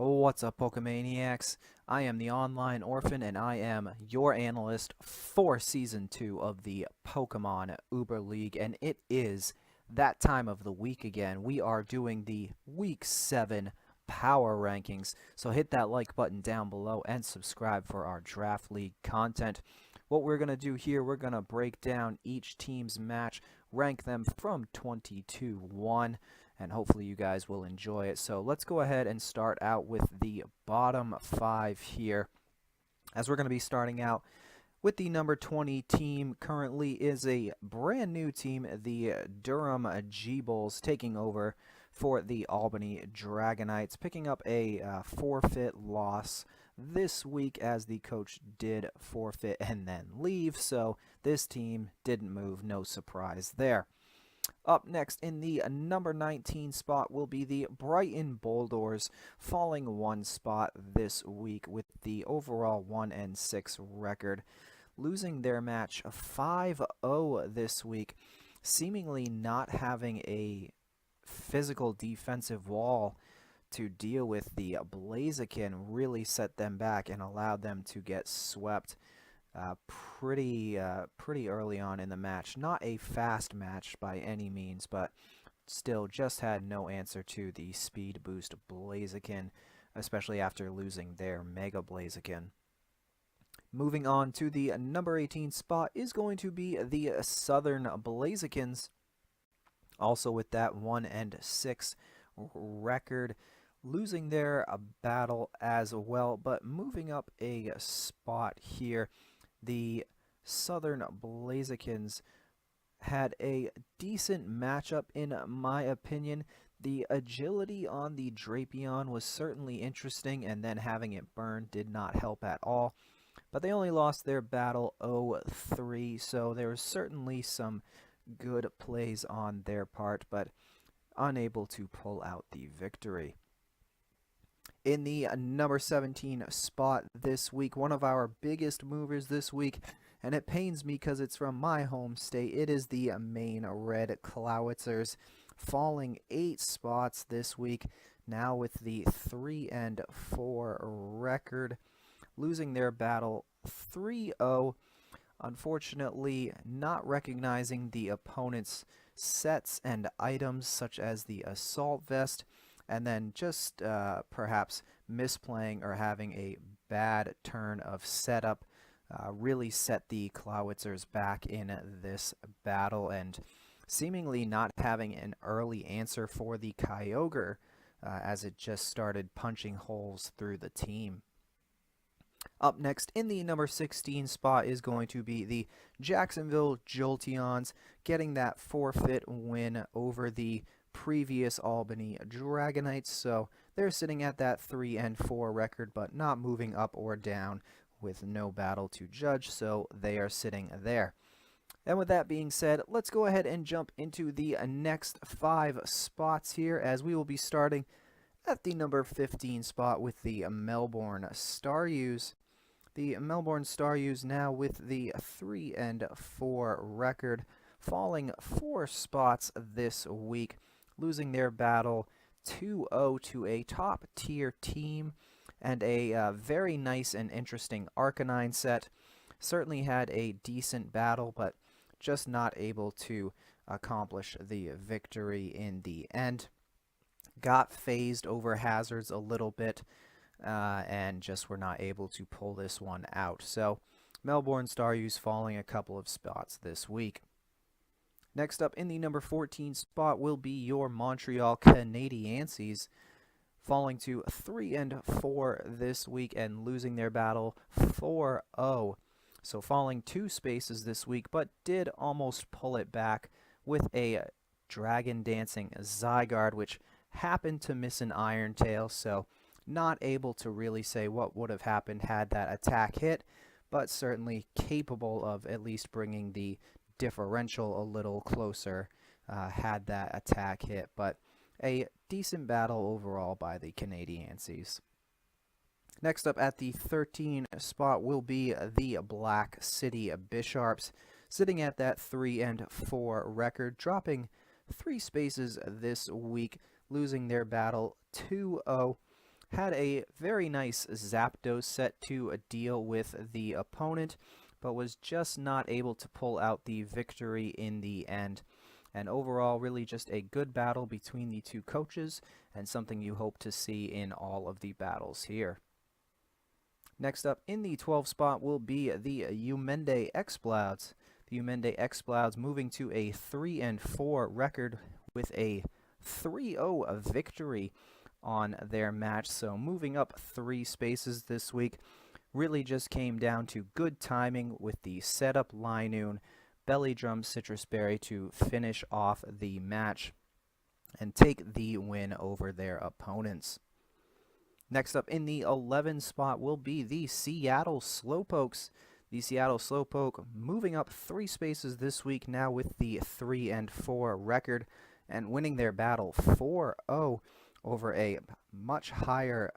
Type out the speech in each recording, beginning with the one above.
What's up, Pokemaniacs? I am the Online Orphan, and I am your analyst for Season 2 of the Pokemon Uber League, and it is that time of the week again. We are doing the Week 7 Power Rankings, so hit that like button down below and subscribe for our Draft League content. What we're going to do here, we're going to break down each team's match, rank them from 20 to 1, and hopefully you guys will enjoy it. So let's go ahead and start out with the bottom 5 here, as we're going to be starting out with the number 20 team. Currently is a brand new team, the Durham G-Bulls, taking over for the Albany Dragonites, picking up a forfeit loss this week, as the coach did forfeit and then leave, so this team didn't move, no surprise there. Up next in the number 19 spot will be the Brighton Bulldoors, falling one spot this week with the overall 1-6 record, losing their match 5-0 this week, seemingly not having a physical defensive wall to deal with. The Blaziken really set them back and allowed them to get swept pretty early on in the match. Not a fast match by any means, but still just had no answer to the speed boost Blaziken, especially after losing their Mega Blaziken. Moving on to the number 18 spot is going to be the Southern Blazikens, also with that 1-6 record, losing their battle as well, but moving up a spot here. The Southern Blazikens had a decent matchup in my opinion. The agility on the Drapion was certainly interesting, and then having it burn did not help at all. But they only lost their battle 0-3, so there was certainly some good plays on their part, but unable to pull out the victory. In the number 17 spot this week, one of our biggest movers this week, and it pains me because it's from my home state, it is the Maine Red Clowitzers, falling 8 spots this week, now with the 3-4 record, losing their battle 3-0. Unfortunately, not recognizing the opponent's sets and items such as the Assault Vest, and then just perhaps misplaying or having a bad turn of setup really set the Clowitzers back in this battle, and seemingly not having an early answer for the Kyogre as it just started punching holes through the team. Up next in the number 16 spot is going to be the Jacksonville Jolteons, getting that forfeit win over the previous Albany Dragonites, so they're sitting at that 3-4 record, but not moving up or down with no battle to judge, so they are sitting there. And with that being said, let's go ahead and jump into the next 5 spots here, as we will be starting at the number 15 spot with the Melbourne Staryus. The Melbourne Staryus now with the 3-4 record, falling 4 spots this week, losing their battle 2-0 to a top-tier team and a very nice and interesting Arcanine set. Certainly had a decent battle, but just not able to accomplish the victory in the end. Got phased over hazards a little bit, and just were not able to pull this one out. So Melbourne Staryus falling a couple of spots this week. Next up in the number 14 spot will be your Montreal Canadienses, falling to 3-4 this week and losing their battle 4-0. So falling 2 spaces this week, but did almost pull it back with a Dragon Dancing Zygarde, which happened to miss an Iron Tail, so not able to really say what would have happened had that attack hit, but certainly capable of at least bringing the differential a little closer had that attack hit. But a decent battle overall by the Canadienses. Next up at the 13 spot will be the Black City Bisharps, sitting at that 3-4 record, dropping 3 spaces this week, losing their battle 2-0. had a very nice Zapdos set to deal with the opponent, but was just not able to pull out the victory in the end. And overall, really just a good battle between the two coaches, and something you hope to see in all of the battles here. Next up in the 12 spot will be the Umende Explouds. The Umende Explouds moving to a 3-4 record with a 3-0 victory on their match. So moving up 3 spaces this week. Really just came down to good timing with the setup Linoon, Belly Drum Citrus Berry to finish off the match and take the win over their opponents. Next up in the 11 spot will be the Seattle Slowpokes. The Seattle Slowpoke moving up 3 spaces this week now with the 3-4 record and winning their battle 4-0 over a much higher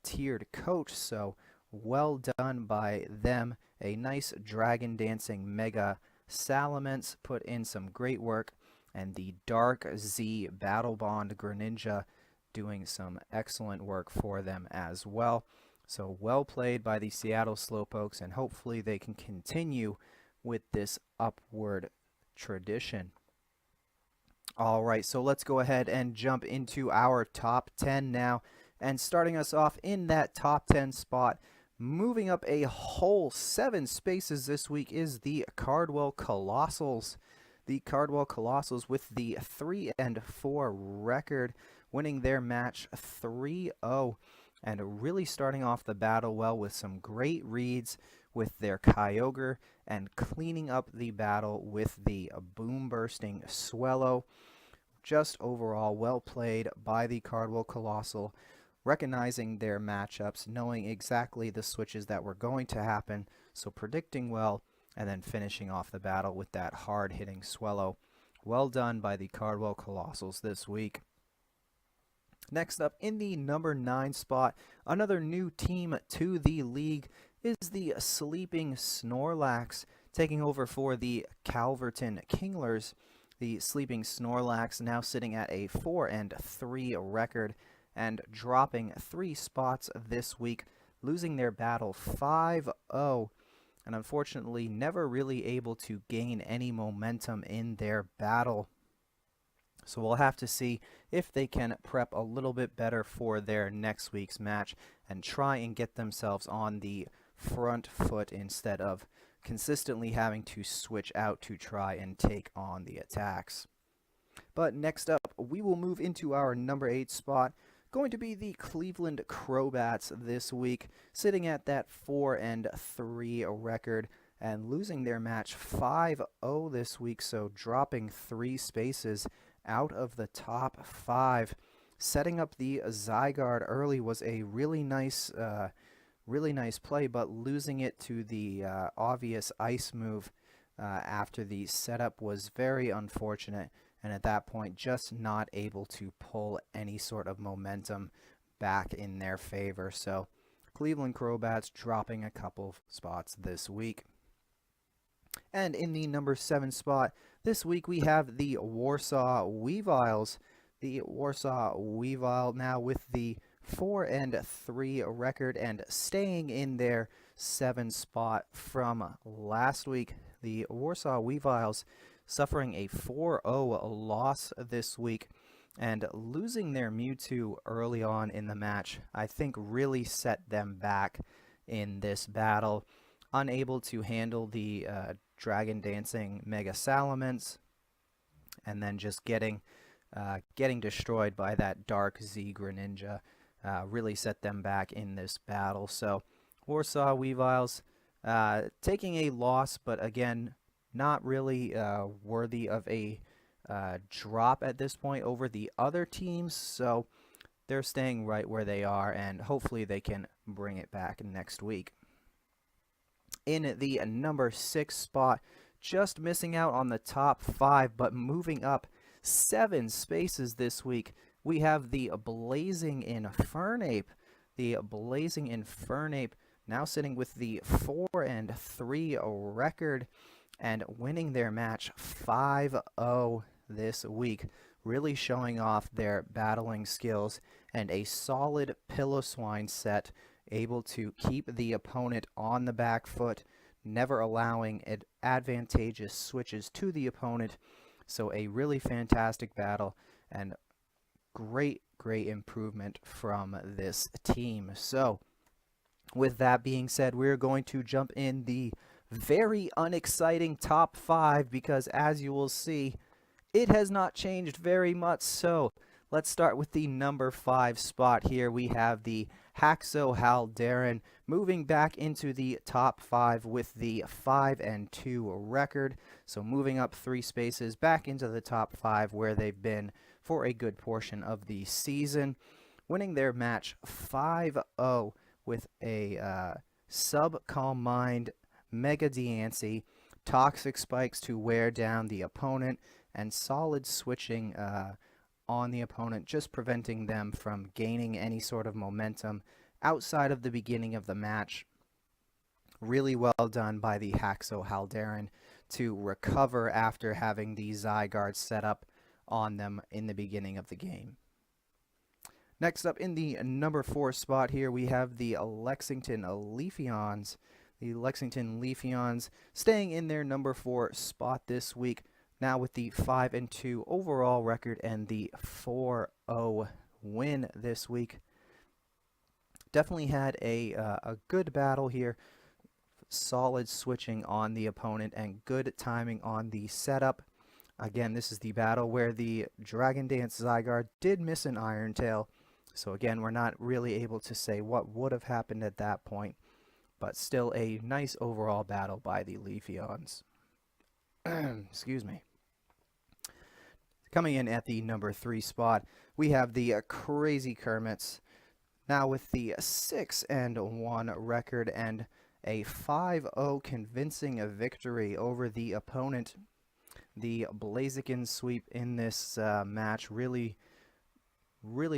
tiered coach. So well done by them. A nice Dragon Dancing Mega Salamence put in some great work, and the Dark Z Battle Bond Greninja doing some excellent work for them as well. So well played by the Seattle Slowpokes, and hopefully they can continue with this upward tradition. All right, so let's go ahead and jump into our top 10 now. And starting us off in that top 10 spot, moving up a whole 7 spaces this week is the Cardwell Colossals. The Cardwell Colossals with the 3-4 record, winning their match 3-0, and really starting off the battle well with some great reads with their Kyogre and cleaning up the battle with the Boom Bursting Swellow. Just overall well played by the Cardwell Colossal, recognizing their matchups, knowing exactly the switches that were going to happen, so predicting well, and then finishing off the battle with that hard-hitting Swellow. Well done by the Cardwell Colossals this week. Next up in the number 9 spot, another new team to the league is the Sleeping Snorlax, taking over for the Calverton Kinglers. The Sleeping Snorlax now sitting at a 4-3 record and dropping 3 spots this week, losing their battle 5-0, and unfortunately never really able to gain any momentum in their battle. So we'll have to see if they can prep a little bit better for their next week's match and try and get themselves on the front foot instead of consistently having to switch out to try and take on the attacks. But next up, we will move into our number 8 spot, going to be the Cleveland Crobats this week, sitting at that 4-3 record and losing their match 5-0 this week, so dropping 3 spaces out of the top 5. Setting up the Zygarde early was a really nice play, but losing it to the obvious ice move after the setup was very unfortunate, and at that point just not able to pull any sort of momentum back in their favor. So Cleveland Crobats dropping a couple spots this week. And in the number 7 spot this week we have the Warsaw Weaviles. The Warsaw Weavile now with the 4-3 record and staying in their 7th spot from last week. The Warsaw Weaviles suffering a 4-0 loss this week, and losing their Mewtwo early on in the match I think really set them back in this battle. Unable to handle the Dragon Dancing Mega Salamence, and then just getting destroyed by that Dark Z Greninja really set them back in this battle. So Warsaw Weaviles taking a loss, but again not really worthy of a drop at this point over the other teams, so they're staying right where they are, and hopefully they can bring it back next week. In the number 6 spot, just missing out on the top 5, but moving up 7 spaces this week, we have the Blazing Infernape. The Blazing Infernape now sitting with the 4-3 record and winning their match 5-0 this week, really showing off their battling skills and a solid Piloswine set, able to keep the opponent on the back foot, never allowing advantageous switches to the opponent. So a really fantastic battle and great improvement from this team. So with that being said, we're going to jump in the very unexciting top 5 because, as you will see, it has not changed very much. So let's start with the number 5 spot here. We have the Haxo Haldarin moving back into the top 5 with the 5-2 record. So moving up 3 spaces back into the top 5 where they've been for a good portion of the season, winning their match 5-0 with a Sub-Calm Mind, Mega Diancie, Toxic Spikes to wear down the opponent, and solid switching on the opponent, just preventing them from gaining any sort of momentum outside of the beginning of the match. Really well done by the Haxo Haldarin to recover after having the Zygarde set up on them in the beginning of the game. Next up in the number 4 spot here, we have the Lexington Leafeons. The Lexington Leafeons staying in their number 4 spot this week, now with the 5-2 overall record and the 4-0 win this week. Definitely had a good battle here. Solid switching on the opponent and good timing on the setup. Again, this is the battle where the Dragon Dance Zygarde did miss an Iron Tail. So again, we're not really able to say what would have happened at that point, but still a nice overall battle by the Leafeons. Excuse me. Coming in at the number 3 spot, we have the Crazy Kermits, now with the 6-1 record and a 5-0 convincing victory over the opponent. The Blaziken sweep in this match really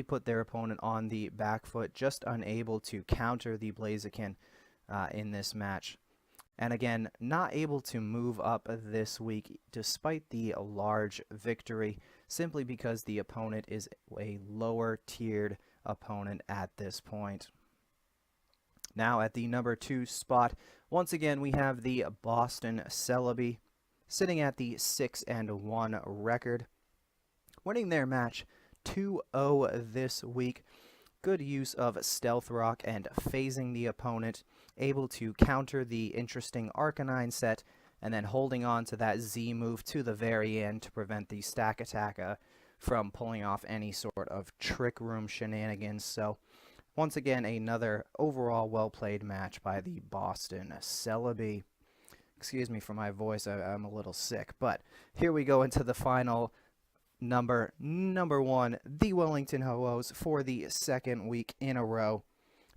put their opponent on the back foot, just unable to counter the Blaziken in this match. And again, not able to move up this week despite the large victory, simply because the opponent is a lower tiered opponent at this point. Now at the number 2 spot, once again we have the Boston Celebi sitting at the 6-1 record, winning their match 2-0 this week. Good use of Stealth Rock and phasing the opponent, able to counter the interesting Arcanine set, and then holding on to that Z move to the very end to prevent the Stack Attacker from pulling off any sort of Trick Room shenanigans. So once again, another overall well-played match by the Boston Celebi. Excuse me for my voice, I'm a little sick, but here we go into the final number 1, the Wellington Ho-Ohs for the 2nd week in a row.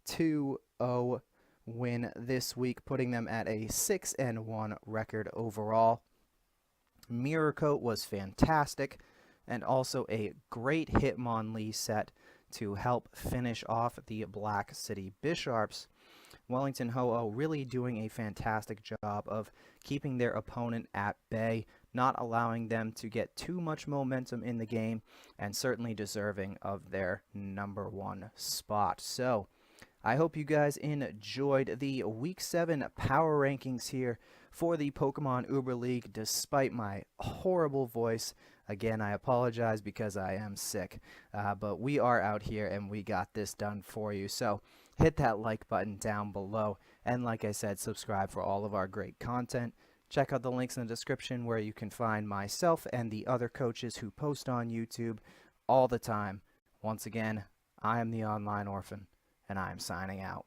2-0 win this week, putting them at a 6-1 record overall. Mirror Coat was fantastic, and also a great Hitmonlee set to help finish off the Black City Bisharps. Wellington Ho-Oh really doing a fantastic job of keeping their opponent at bay, not allowing them to get too much momentum in the game, and certainly deserving of their number 1 spot. So I hope you guys enjoyed the Week 7 power rankings here for the Pokemon Uber League, despite my horrible voice. Again, I apologize because I am sick, but we are out here and we got this done for you. So hit that like button down below, and like I said, subscribe for all of our great content. Check out the links in the description where you can find myself and the other coaches who post on YouTube all the time. Once again, I am the Online Orphan, and I am signing out.